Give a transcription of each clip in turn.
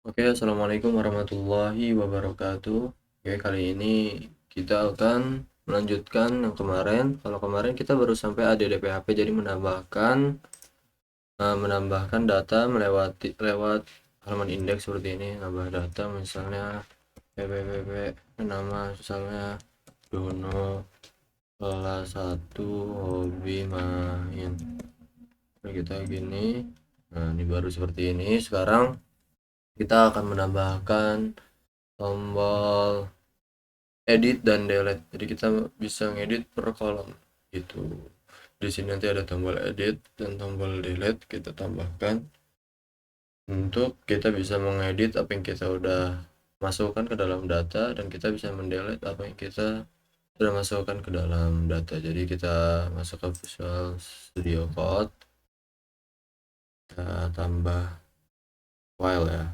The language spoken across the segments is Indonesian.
Oke, assalamualaikum warahmatullahi wabarakatuh. Oke, kali ini kita akan melanjutkan yang kemarin. Kalau kemarin kita baru sampai ADDPHP, jadi menambahkan data lewat halaman indeks seperti ini. Nambah data misalnya www, nama misalnya Dono kelas 1 hobi main. Nah, kita gini. Nah, ini baru seperti ini. Sekarang kita akan menambahkan tombol edit dan delete, jadi kita bisa ngedit per kolom gitu. Di sini nanti ada tombol edit dan tombol delete, kita tambahkan untuk kita bisa mengedit apa yang kita udah masukkan ke dalam data, dan kita bisa mendelete apa yang kita sudah masukkan ke dalam data. Jadi kita masuk ke Visual Studio Code, kita tambah file ya,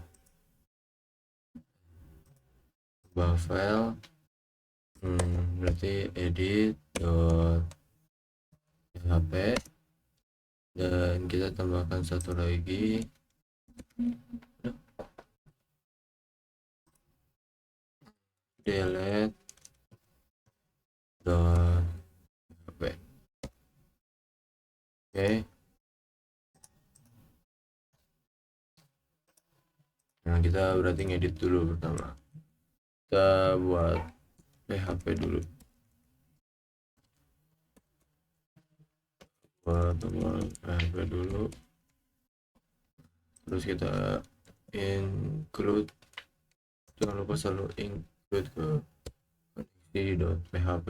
tambah file. Berarti edit .php, dan kita tambahkan satu lagi, delete dot php. Oke, nah kita berarti ngedit dulu. Pertama kita buat php dulu, php dulu, terus kita include, jangan lupa selalu include ke koneksi.php.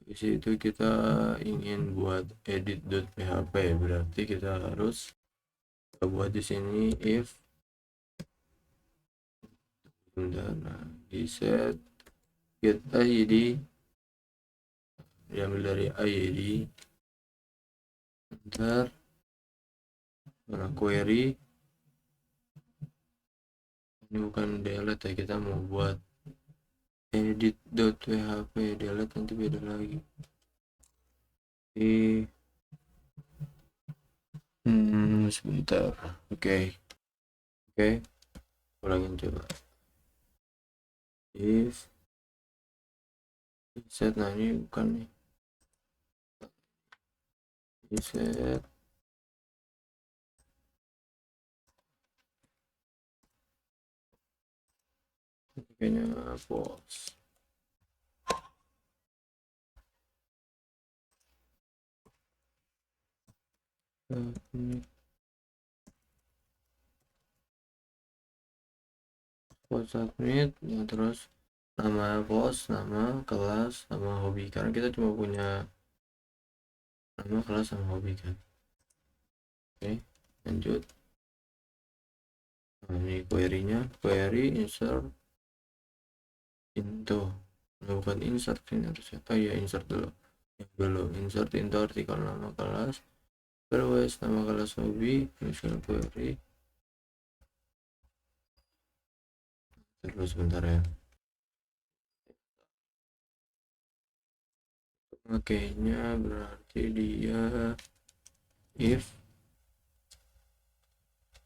Di situ kita ingin buat edit.php, berarti kita harus buat di sini if, nah di set get id, diambil dari id, ntar query. Ini bukan delete ya, kita mau buat edit.php. delete nanti beda lagi. Sebentar. Oke, ulangin coba. If set, nah ini bukan nih, set kayaknya post. Post submit, ya, terus nama post, nama kelas, nama hobi, karena kita cuma punya nama, kelas, sama hobi kan. Oke, lanjut. Nah, ini query-nya, query insert into, nah, bukan insert ini harusnya. Ya insert dulu, belum insert into artikel nama kelas, terus nama kelas hobi, misal query. Terus sebentar ya, makanya berarti dia if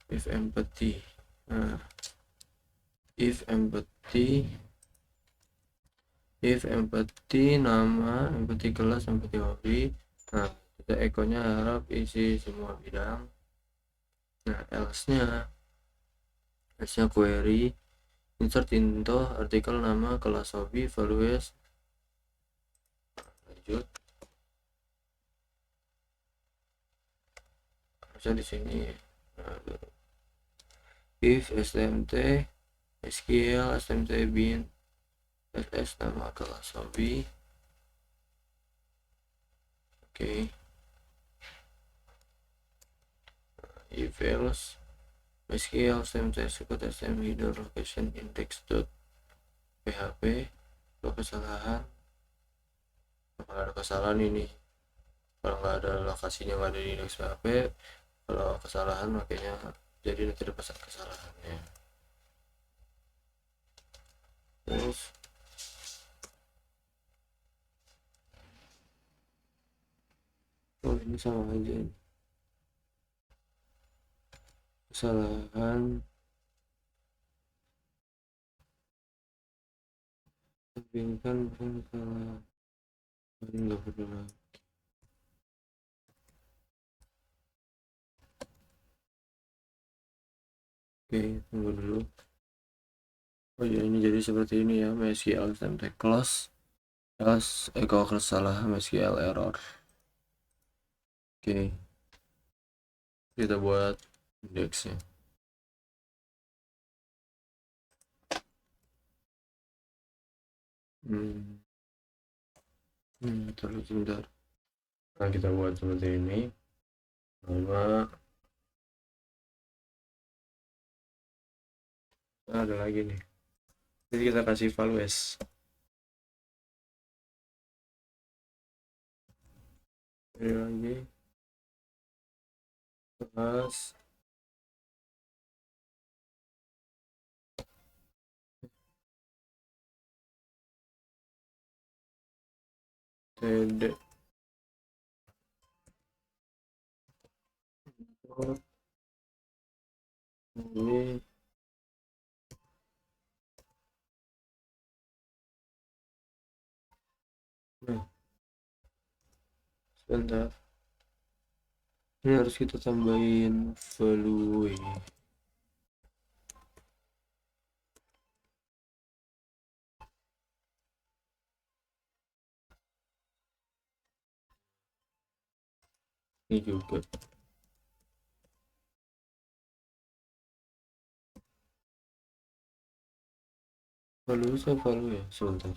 empathy. Nah, if empathy nama, empathy kelas, empathy hobi. Nah, kita echo-nya harap isi semua bidang. Nah, else-nya query insert into artikel nama kelas hobi values. Lanjut, bisa di sini. Nah, if stmt sql stmt bin ss nama kelas hobi. Oke, if else sql stmt sekut stm header location index.php. Kalau kesalahan, kalau ada kesalahan ini, kalau nggak ada lokasinya, nggak ada di index PHP, kalau kesalahan makanya jadi nanti ada pesan kesalahannya. Terus ini sama aja, kesalahan tampilkan salah nggak perlu lagi. Oke, tunggu dulu. Oh ya, ini jadi seperti ini ya, MySQL template class else kalau salah MySQL error. Oke, kita buat indeksnya. Terus sebentar. Nah, kita buat seperti ini. Nama ada lagi nih. Jadi kita kasih values. Ini lagi kelas TD ini nah, sebentar, ini harus kita tambahin value ini juga. Value saya value ya, sebentar.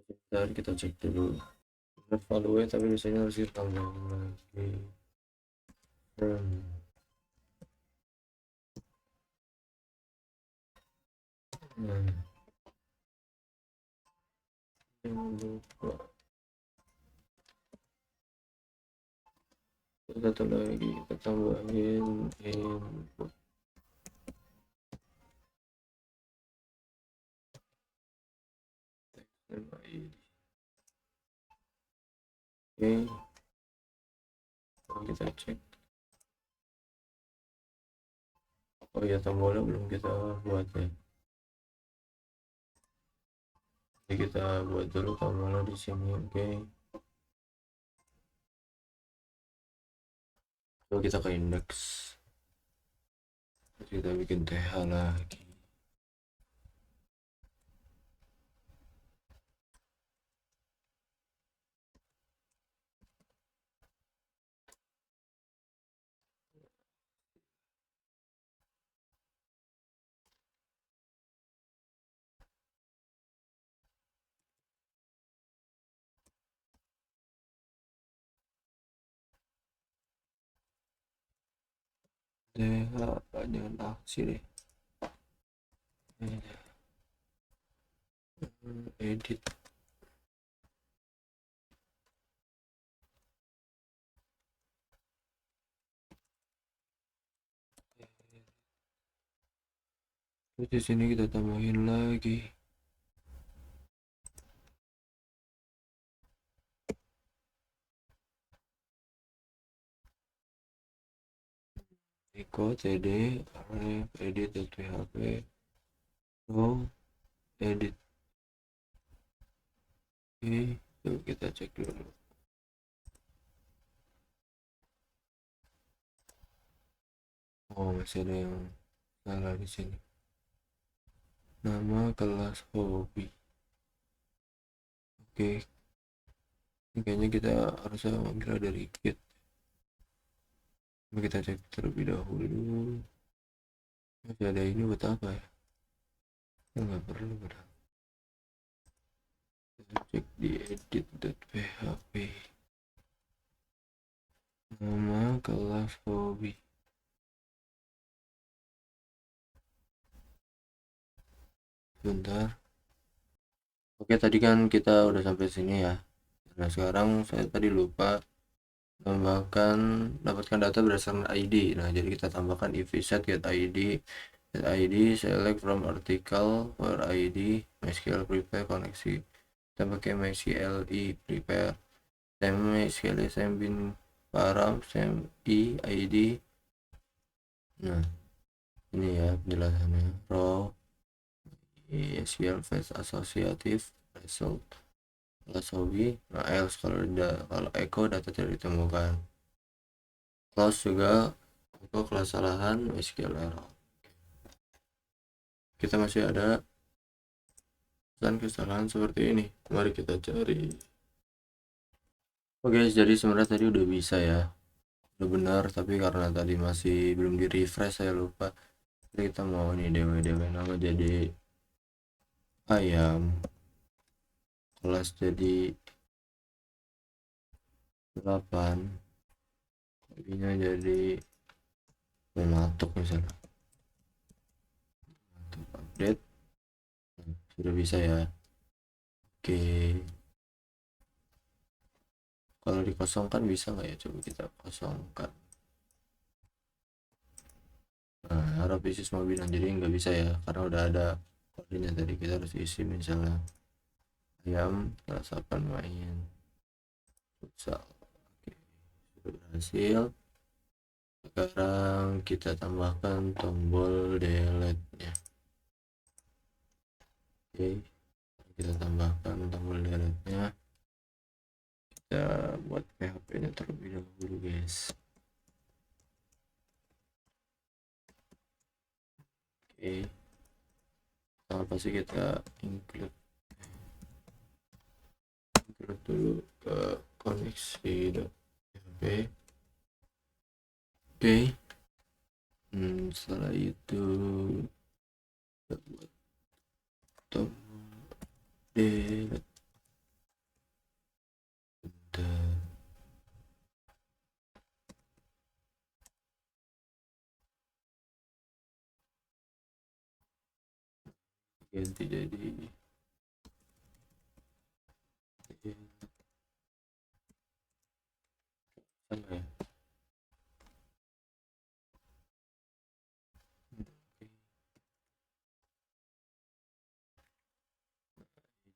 Sebentar, kita cek dulu. Value tapi biasanya harus ditambahin lagi. Nah, yang lupa. Satu lagi kita tambahin input. Oke, kita cek. Oh ya, tombolnya belum kita buat ya. Jadi kita buat dulu tombolnya di sini. Oke. Coba kita ke indeks. Terus kita bikin TH lagi. TH jangan aksi deh. Edit. Terus di sini kita tambahin lagi. Echo td ref edit.php no edit. Oke, yuk kita cek dulu. Oh, masih ada yang salah di sini. Nama kelas hobi. Oke, ini kayaknya kita harusnya manggil dari git. Kita cek terlebih dahulu. Masih ada ini buat apa ya? Nggak perlu padahal. Kita cek di edit.php. Nama kelas hobi. Bentar. Oke, tadi kan kita udah sampai sini ya. Nah, sekarang saya tadi lupa dapatkan data berdasarkan ID. Nah, jadi kita tambahkan if set get ID get id, select from article where id, MySQL prepare koneksi, kita pakai MySQL prepare, MySQL bin param i id. Nah ini ya penjelasannya. Row SQL fetch associative result plus hobby. Nah else kalau echo data tidak ditemukan. Close juga untuk kesalahan SQL error. Kita masih ada kesalahan seperti ini, mari kita cari. Oke guys, jadi sebenarnya tadi udah bisa ya, udah benar, tapi karena tadi masih belum di refresh saya lupa. Jadi kita mau nih dw nama jadi ayam, kelas jadi 8, hobbynya jadi mematuk misalnya, untuk update. Nah, sudah bisa ya. Oke, kalau dikosongkan bisa nggak ya, coba kita kosongkan. Nah harap isi semua bidang, jadi nggak bisa ya karena udah ada kodenya tadi. Kita harus isi misalnya ayam kelas 8 main futsal. Oke, sudah berhasil. Sekarang kita tambahkan tombol delete nya. Oke, kita tambahkan tombol delete nya. Kita buat PHP nya terlebih dahulu guys. Oke, apa sih kita include dulu ke koneksi.php. Oke, setelah itu kita buat tombol delete. Ganti jadi sama ya.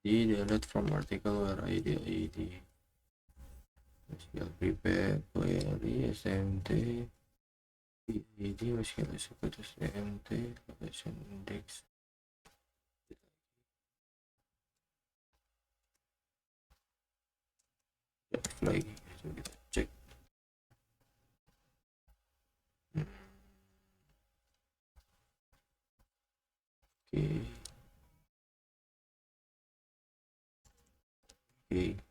Delete from article where id MySQL prepare query smt id MySQL execute smt location index lagi. Coba kita cek. Oke, oke.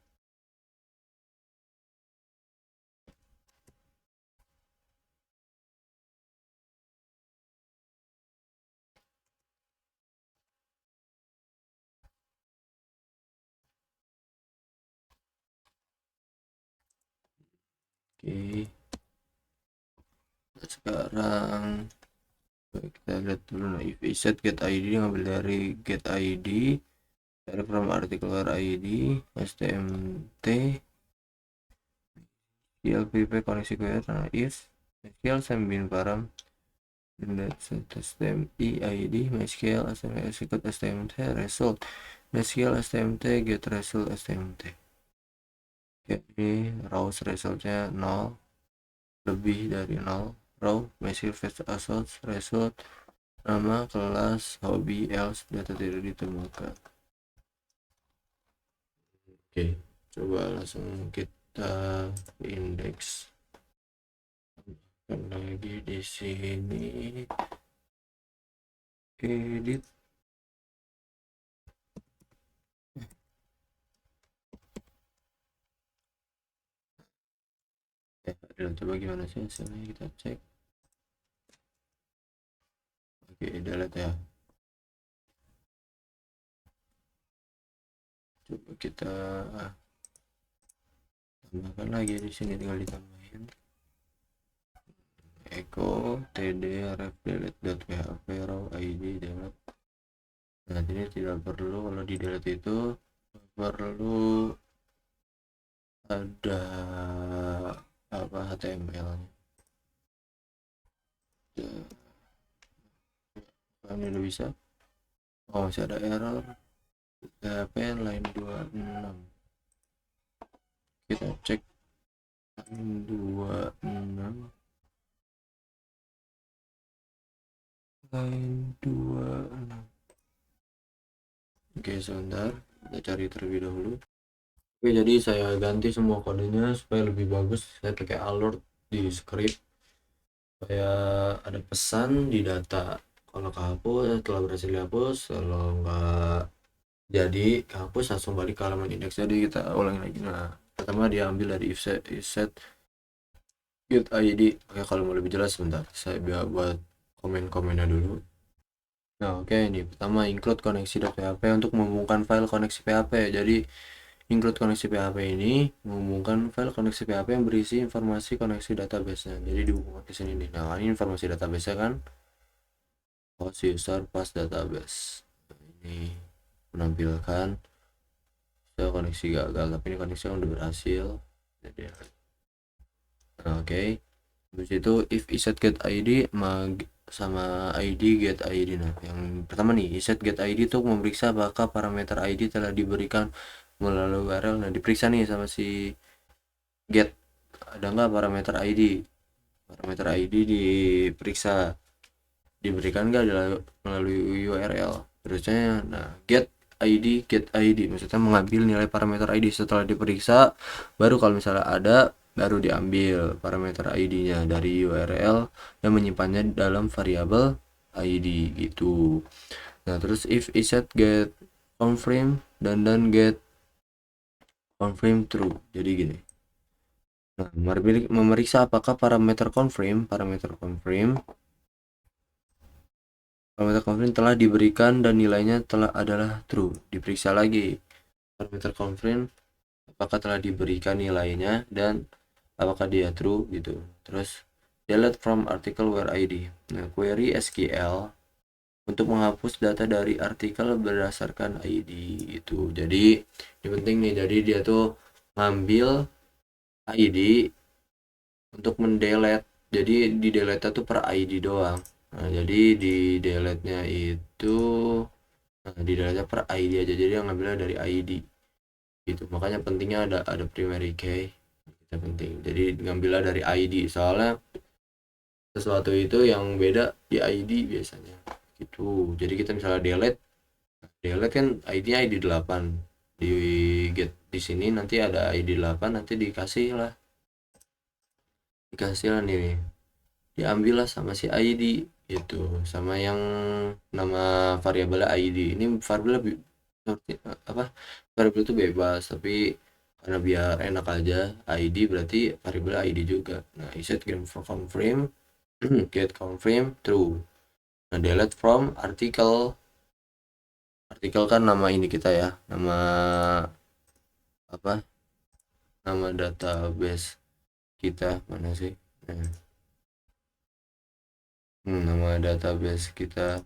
Oke, sekarang kita lihat dulu. Nah, if set get id ngambil dari get id, dari from article where id stmt PLPP koneksi query. Nah, if MySQL sembin param stmt id MySQL execute stmt result MySQL stmt get result stmt. Jadi raw resultnya 0 lebih dari 0. Raw MySQL fetch result nama kelas hobby else data tidak ditemukan. Oke, coba langsung kita indeks lagi di sini, edit. Coba gimana sih hasilnya, kita cek. Oke, delete ya. Coba kita tambahkan lagi di sini, tinggal ditambahin echo td ref delete.php raw id delete. Nah ini tidak perlu, kalau di delete itu perlu ada apa HTML nya. misalnya udah bisa. Oh, masih ada error PHP line 26. Kita cek line 26, line 26. Oke, sebentar, kita cari terlebih dahulu. Oke, jadi saya ganti semua kodenya supaya lebih bagus. Saya pakai alert di script supaya ada pesan di data kalau kehapus, setelah berhasil dihapus. Kalau nggak jadi kehapus, langsung balik ke halaman indeks. Jadi kita ulangi lagi. Nah, pertama diambil dari if set get id. Oke, kalau mau lebih jelas sebentar, saya buat komen-komennya dulu. Nah, oke, ini pertama include koneksi.php untuk menghubungkan file koneksi PHP. Jadi include koneksi PHP ini menghubungkan file koneksi PHP yang berisi informasi koneksi database-nya. Jadi dihubungkan ke sini nih. Nah, ini informasi database-nya kan host user pass database. Nah, ini menampilkan saya koneksi gagal, tapi ini koneksi yang udah berhasil. Jadi nah, oke. Habis itu if iset get id sama id get id. Nah, yang pertama nih iset get id itu memeriksa apakah parameter id telah diberikan melalui URL. Nah, diperiksa nih sama si get, ada nggak parameter id. Parameter id diperiksa, diberikan nggak melalui URL. Terusnya nah get id maksudnya mengambil nilai parameter id setelah diperiksa, baru kalau misalnya ada baru diambil parameter id-nya dari URL dan menyimpannya dalam variabel id gitu. Nah, terus if iset get confirm dan get confirm true. Jadi gini, nah, memeriksa apakah parameter confirm telah diberikan dan nilainya telah adalah true. Diperiksa lagi parameter confirm apakah telah diberikan nilainya dan apakah dia true gitu. Terus delete from article where id. Nah, query SQL untuk menghapus data dari artikel berdasarkan id itu. Jadi ini penting nih, jadi dia tuh ngambil id untuk mendelete. Jadi di delete tuh per id doang. Nah, jadi di delete nya itu di delete per id aja, jadi yang ngambilnya dari id gitu. Makanya pentingnya ada primary key, itu penting. Jadi ngambilnya dari id, soalnya sesuatu itu yang beda di id biasanya gitu. Jadi kita misalnya delete kan id-nya id 8, di get di sini nanti ada id 8, nanti dikasih lah nih, diambil lah sama si id gitu, sama yang nama variabelnya id. Ini variabel apa, variabel itu bebas, tapi karena biar enak aja id berarti variabel id juga. Nah, iset get confirm get confirm true. Nah, delete from artikel kan nama ini kita ya, nama apa, nama database kita mana sih. Nama database kita,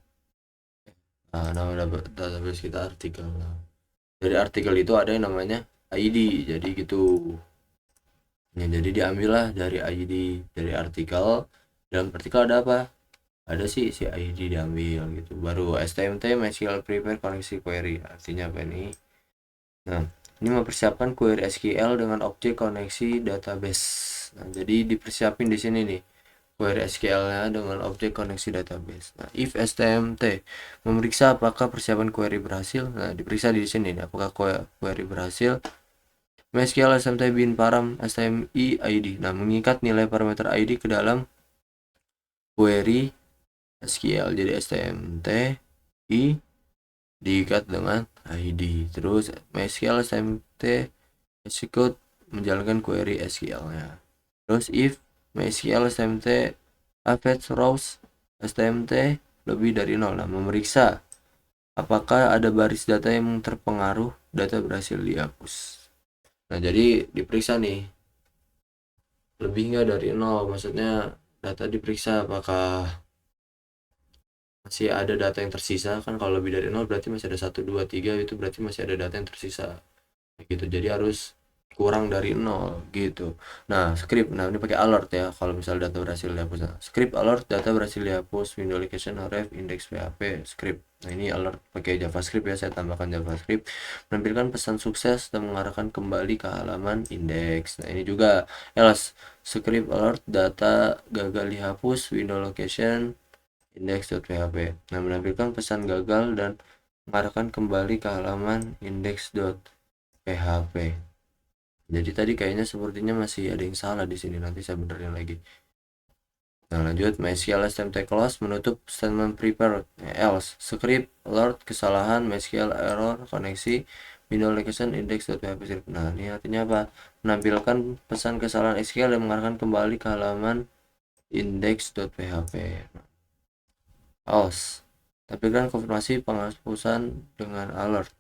nama database kita artikel. Nah, dari artikel itu ada yang namanya id, jadi gitu ya. Jadi diambil lah dari id, dari artikel. Dalam artikel ada apa, ada sih si id diambil gitu. Baru stmt MySQL prepare koneksi query, artinya apa nih. Nah, ini mempersiapkan query SQL dengan objek koneksi database. Nah, jadi dipersiapin di sini nih query SQL-nya dengan objek koneksi database. Nah, if stmt memeriksa apakah persiapan query berhasil. Nah, diperiksa di sini nih, apakah query berhasil. MySQL stmt bin param stmi id. Nah, mengikat nilai parameter id ke dalam query SQL. Jadi stmt i diikat dengan id. Terus MySQL stmt execute menjalankan query SQL-nya. Terus if MySQL stmt average rows stmt lebih dari 0. Nah, memeriksa apakah ada baris data yang terpengaruh, data berhasil dihapus. Nah, jadi diperiksa nih lebih nggak dari 0, maksudnya data diperiksa apakah masih ada data yang tersisa. Kan kalau lebih dari 0 berarti masih ada 1, 2, 3, itu berarti masih ada data yang tersisa gitu. Jadi harus kurang dari 0 gitu. Nah, script. Nah, ini pakai alert ya kalau misal data berhasil dihapus. Nah, script alert data berhasil dihapus window location ref index php script. Nah, ini alert pakai JavaScript ya, saya tambahkan JavaScript. Menampilkan pesan sukses dan mengarahkan kembali ke halaman index. Nah, ini juga else script alert data gagal dihapus window location index.php. Nah, menampilkan pesan gagal dan mengarahkan kembali ke halaman index.php. Jadi tadi kayaknya sepertinya masih ada yang salah di sini, nanti saya benerin lagi. Nah, lanjut MySQL STMT clause menutup statement prepare else script alert kesalahan MySQL error koneksi window location index.php script. Nah, ini artinya apa? Menampilkan pesan kesalahan SQL yang mengarahkan kembali ke halaman index.php. Else tampilkan konfirmasi penghapusan dengan alert.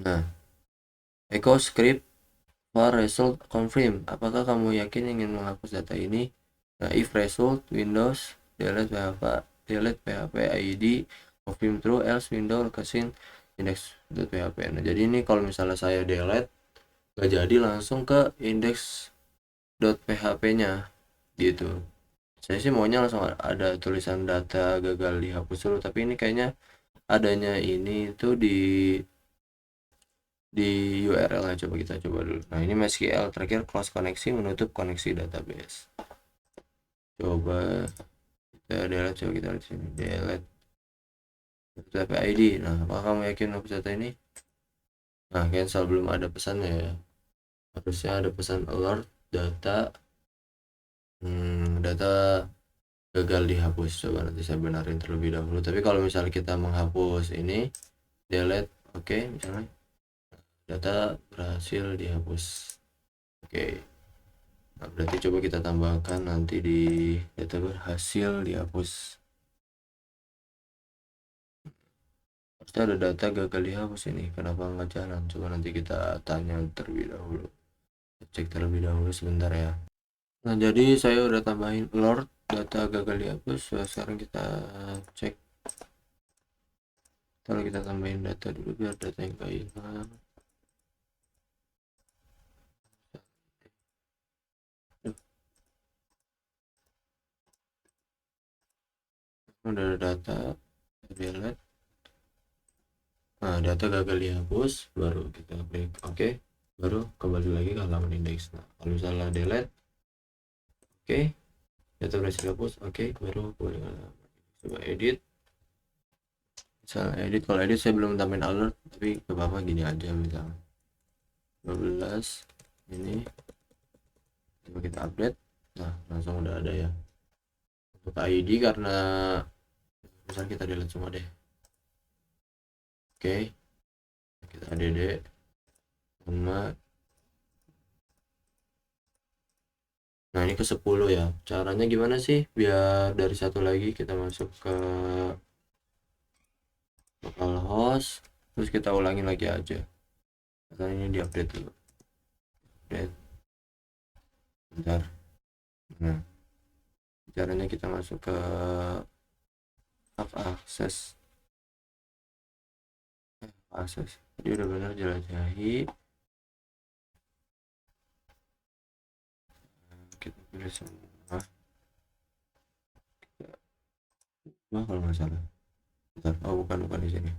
Nah, echo script for result confirm. Apakah kamu yakin ingin menghapus data ini? Nah, if result Windows delete php id confirm true else window location index.php. Nah, jadi ini kalau misalnya saya delete gak jadi langsung ke index.php nya gitu. Saya sih maunya langsung ada tulisan data gagal dihapus dulu, tapi ini kayaknya adanya ini tuh di URL nya. Coba kita coba dulu. Nah, ini MySQL terakhir close koneksi menutup koneksi database. Coba kita delete, coba kita lihat sini delete data ID. Nah, apakah kamu yakin hapus data ini? Nah, cancel, belum ada pesannya ya. Harusnya ada pesan alert data data gagal dihapus. Coba nanti saya benarin terlebih dahulu. Tapi kalau misalnya kita menghapus ini delete, oke, misalnya data berhasil dihapus. Oke. Nah, berarti coba kita tambahkan nanti di data berhasil dihapus. Pasti ada data gagal dihapus ini. Kenapa nggak jalan? Coba nanti kita tanya terlebih dahulu. Cek terlebih dahulu sebentar ya. Nah, jadi saya udah tambahin alert data gagal dihapus. Sekarang kita cek. Kalau kita tambahin data dulu biar data yang gak hilang. Udah ada data, delete. Nah, data gagal dihapus, baru kita klik oke, baru kembali lagi ke halaman indeks. Nah, kalau misalnya delete, oke, data berhasil dihapus, oke, baru kembali ke halaman. Coba edit. Misalnya edit, kalau edit saya belum tambahin alert, tapi ke apa gini aja misalnya 12 ini, coba kita update. Nah, langsung udah ada ya. Untuk ID karena misalnya kita delete semua deh. Oke, kita add nama. Nah, ini ke 10 ya. Caranya gimana sih biar dari satu lagi kita masuk ke localhost, terus kita ulangi lagi aja. Karena ini diupdate dulu. Update. Bentar. Nah, caranya kita masuk ke akses. Akses. Tadi udah benar jelajahi. Kita pilih semua. Nah, kalau nggak salah. Bentar. Oh, bukan di sini.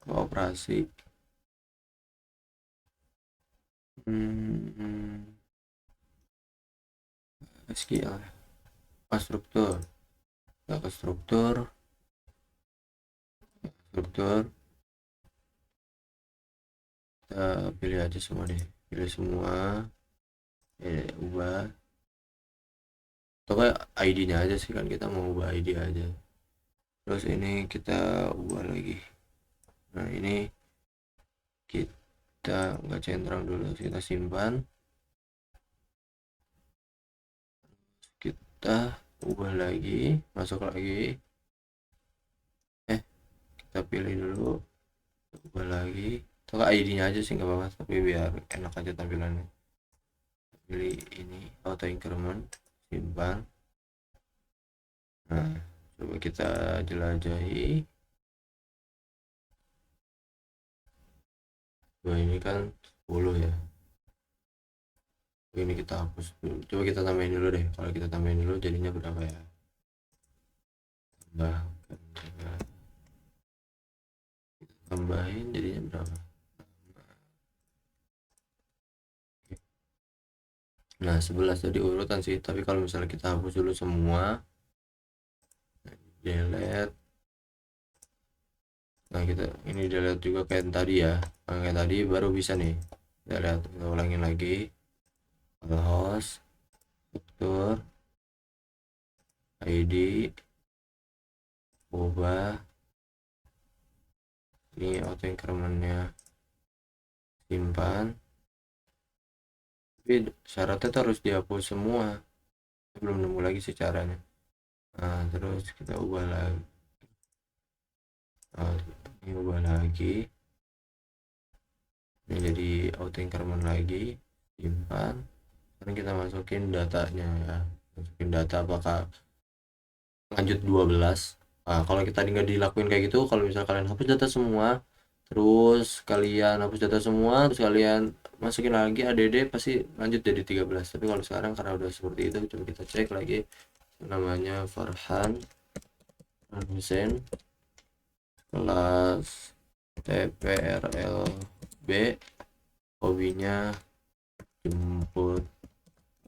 Operasi. SQL. Struktur. Ke struktur. Kita pilih aja semua deh. Pilih semua. Ubah. Atau kayak ID-nya aja sih, kan kita mau ubah ID aja. Terus ini kita ubah lagi. Nah, ini kita nggak centang dulu, kita simpan, kita ubah lagi, masuk lagi, kita pilih dulu, ubah lagi, atau ID-nya aja sih nggak apa-apa, tapi biar enak aja tampilannya. Pilih ini auto increment, simpan. Nah, coba kita jelajahi. 2 ini kan 10 ya. Ini kita hapus dulu. Coba kita tambahin dulu deh. Kalau kita tambahin dulu jadinya berapa ya? Tambahin jadinya berapa? Nah 11 tadi urutan sih, tapi kalau misalnya kita hapus dulu semua, delete. Nah kita ini delete juga kayak tadi ya. Nah, kayak tadi baru bisa nih. Kita lihat, kita ulangin lagi. Host, struktur, ID, ubah. Ini auto incrementnya simpan. Tapi syaratnya tuh harus dihapus semua. Belum nemu lagi sih caranya. Nah terus kita ubah lagi. Nah, ini ubah lagi. Ini jadi auto increment lagi, simpan. Sekarang kita masukin datanya ya. Masukin data apakah lanjut 12. Nah, kalau kita nggak dilakuin kayak gitu, kalau misalnya kalian hapus data semua, terus kalian hapus data semua, terus kalian masukin lagi add, pasti lanjut jadi 13. Tapi kalau sekarang karena udah seperti itu, coba kita cek lagi. Namanya Farhan Hussein kelas TPRLB, hobinya jemput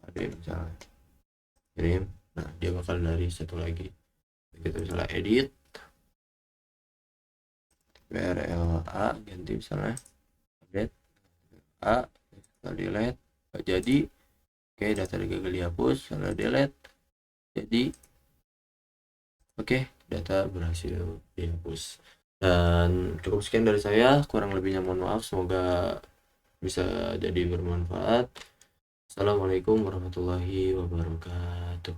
adik misalnya, kirim. Nah dia bakal dari satu lagi, kita misalnya edit PRLA, ganti misalnya update A, kita delete, gak jadi. Oke, data gagal dihapus, salah delete, jadi. Oke, data berhasil dihapus. Dan cukup sekian dari saya, kurang lebihnya mohon maaf, semoga bisa jadi bermanfaat. Assalamualaikum warahmatullahi wabarakatuh.